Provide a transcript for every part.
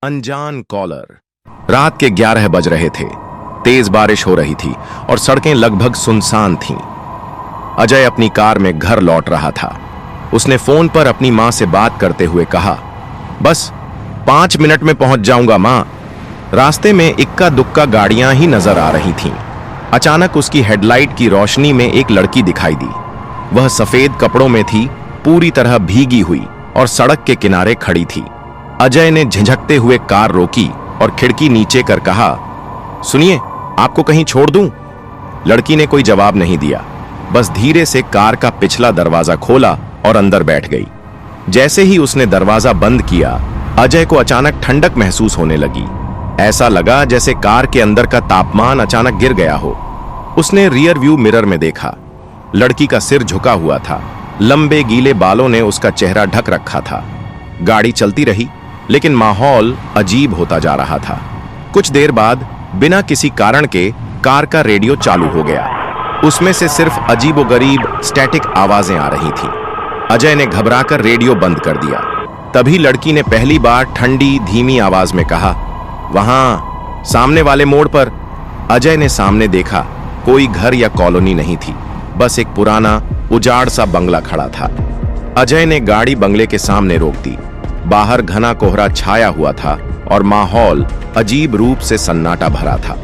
अनजान कॉलर। रात के 11 बज रहे थे। तेज बारिश हो रही थी और सड़कें लगभग सुनसान थीं। अजय अपनी कार में घर लौट रहा था। उसने फोन पर अपनी मां से बात करते हुए कहा, बस 5 मिनट में पहुंच जाऊंगा मां। रास्ते में इक्का दुक्का गाड़ियां ही नजर आ रही थीं। अचानक उसकी हेडलाइट की रोशनी में एक लड़की दिखाई दी। वह सफेद कपड़ों में थी, पूरी तरह भीगी हुई और सड़क के किनारे खड़ी थी। अजय ने झिझकते हुए कार रोकी और खिड़की नीचे कर कहा, सुनिए, आपको कहीं छोड़ दूं? लड़की ने कोई जवाब नहीं दिया, बस धीरे से कार का पिछला दरवाजा खोला और अंदर बैठ गई। जैसे ही उसने दरवाजा बंद किया, अजय को अचानक ठंडक महसूस होने लगी। ऐसा लगा जैसे कार के अंदर का तापमान अचानक गिर गया हो। उसने रियर व्यू मिरर में देखा। लड़की का सिर झुका हुआ था, लंबे गीले बालों ने उसका चेहरा ढक रखा था। गाड़ी चलती रही, लेकिन माहौल अजीब होता जा रहा था। कुछ देर बाद बिना किसी कारण के कार का रेडियो चालू हो गया। उसमें से सिर्फ अजीबोगरीब स्टैटिक आवाजें आ रही थीं। अजय ने घबराकर रेडियो बंद कर दिया। तभी लड़की ने पहली बार ठंडी धीमी आवाज में कहा, वहां सामने वाले मोड़ पर। अजय ने सामने देखा, कोई घर या कॉलोनी नहीं थी, बस एक पुराना उजाड़ सा बंगला खड़ा था। अजय ने गाड़ी बंगले के सामने रोक दी। बाहर घना कोहरा छाया हुआ था और माहौल अजीब रूप से सन्नाटा भरा था।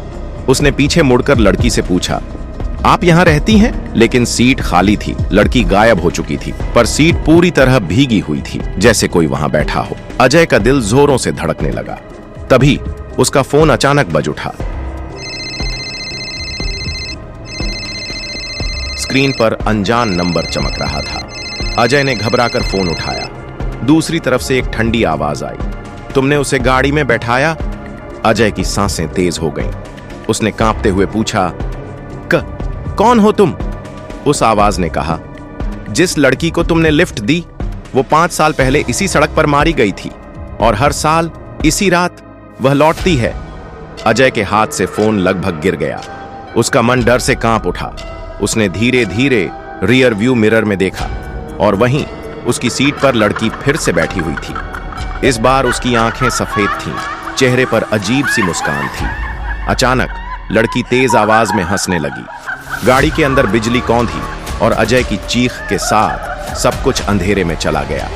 उसने पीछे मुड़कर लड़की से पूछा, आप यहां रहती हैं? लेकिन सीट खाली थी। लड़की गायब हो चुकी थी, पर सीट पूरी तरह भीगी हुई थी, जैसे कोई वहां बैठा हो। अजय का दिल जोरों से धड़कने लगा। तभी उसका फोन अचानक बज उठा। स्क्रीन पर अनजान नंबर चमक रहा था। अजय ने घबराकर फोन उठाया। दूसरी तरफ से एक ठंडी आवाज आई, तुमने उसे गाड़ी में बैठाया? अजय की सांसें तेज हो गईं। उसने कांपते हुए पूछा, कौन हो तुम? उस आवाज ने कहा, जिस लड़की को तुमने लिफ्ट दी, वो 5 साल पहले इसी सड़क पर मारी गई थी और हर साल इसी रात वह लौटती है। अजय के हाथ से फोन लगभग गिर गया। उसका मन डर से कांप उठा। उसने धीरे धीरे रियर व्यू मिरर में देखा और वहीं उसकी सीट पर लड़की फिर से बैठी हुई थी। इस बार उसकी आंखें सफेद थीं, चेहरे पर अजीब सी मुस्कान थी। अचानक लड़की तेज आवाज में हंसने लगी। गाड़ी के अंदर बिजली कौंधी और अजय की चीख के साथ सब कुछ अंधेरे में चला गया।